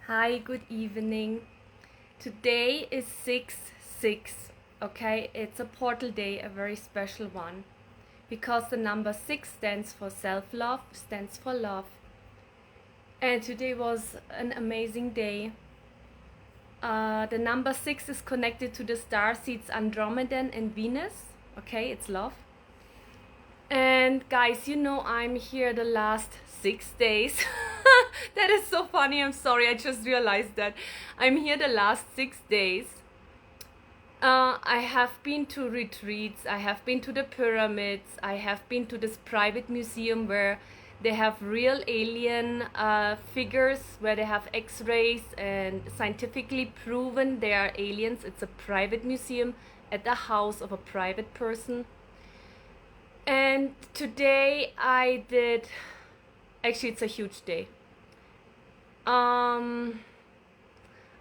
Hi, good evening. Today is 6/6, okay? It's a portal day, a very special one, because the number 6 stands for self-love, stands for love. And today was an amazing day. The number 6 is connected to the star seeds Andromedan and Venus, okay? It's love. And guys, I'm here the last 6 days. That is so funny. I'm sorry. I just realized that I'm here the last 6 days. I have been to retreats. I have been to the pyramids. I have been to this private museum where they have real alien figures, where they have x-rays and scientifically proven they are aliens. It's a private museum at the house of a private person. And today actually it's a huge day.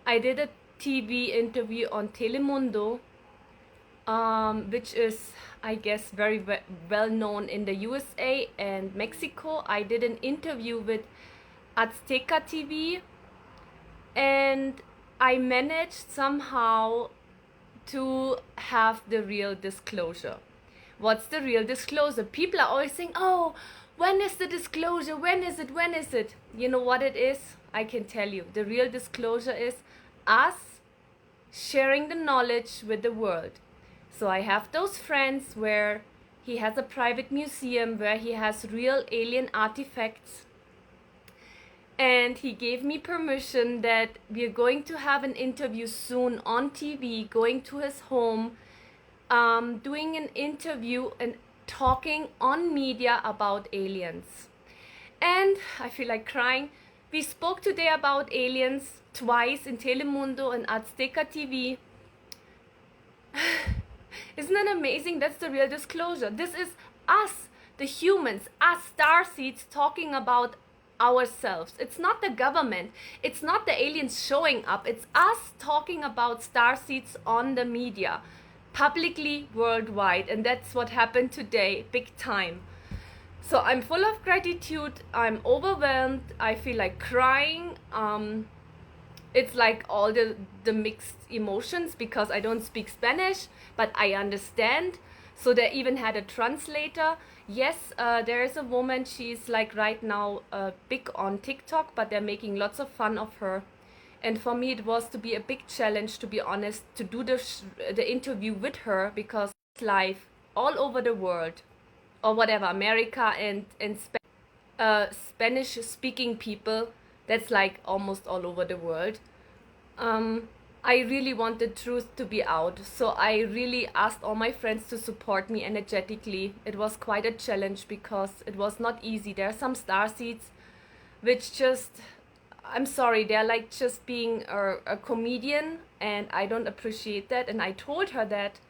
I did a TV interview on Telemundo, which is, I guess, very well known in the USA and Mexico. I did an interview with Azteca TV, and I managed somehow to have the real disclosure. What's the real disclosure? People are always saying, oh, when is the disclosure? When is it? When is it? You know what it is? I can tell you. The real disclosure is us sharing the knowledge with the world. So I have those friends where he has a private museum where he has real alien artifacts. And he gave me permission that we're going to have an interview soon on TV, going to his home, doing an interview and talking on media about aliens. And I feel like crying. We spoke today about aliens twice in Telemundo and Azteca TV. Isn't that amazing? That's the real disclosure. This is us, the humans, us starseeds talking about ourselves. It's not the government. It's not the aliens showing up. It's us talking about starseeds on the media, publicly, worldwide. And that's what happened today, big time. So I'm full of gratitude. I'm overwhelmed. I feel like crying. It's like all the mixed emotions because I don't speak Spanish, but I understand. So they even had a translator. Yes, there is a woman. She's like right now big on TikTok, but they're making lots of fun of her. And for me, it was to be a big challenge, to be honest, to do the interview with her, because it's live all over the world, or whatever, America and Spanish-speaking people. That's like almost all over the world. I really want the truth to be out, so I really asked all my friends to support me energetically. It was quite a challenge because it was not easy. There are some starseeds which just, I'm sorry, they're like just being a comedian, and I don't appreciate that, and I told her that.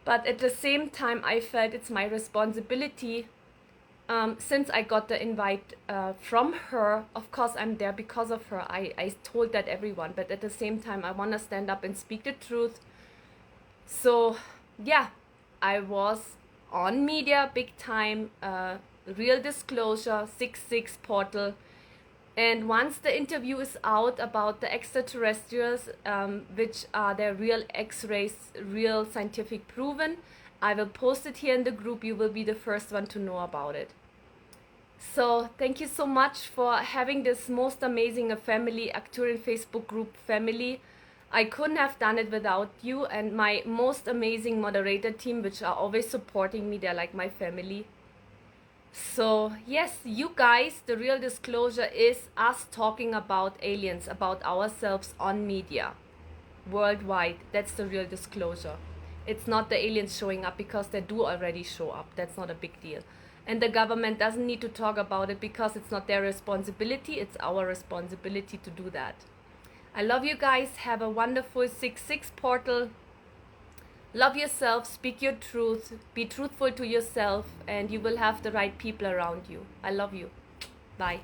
But at the same time, I felt it's my responsibility. Since I got the invite from her, of course I'm there because of her. I told that everyone, but at the same time I want to stand up and speak the truth. So yeah, I was on media big time, real disclosure, 6/6 portal. And once the interview is out about the extraterrestrials, which are their real x-rays, real scientific proven, I will post it here in the group. You will be the first one to know about it. So thank you so much for having this most amazing family, Arcturian Facebook group family. I couldn't have done it without you and my most amazing moderator team, which are always supporting me. They're like my family. So yes, you guys, the real disclosure is us talking about aliens, about ourselves on media worldwide. That's the real disclosure. It's not the aliens showing up, because they do already show up. That's not a big deal. And the government doesn't need to talk about it because it's not their responsibility. It's our responsibility to do that. I love you guys. Have a wonderful 6/6 portal. Love yourself, speak your truth, be truthful to yourself, and you will have the right people around you. I love you. Bye.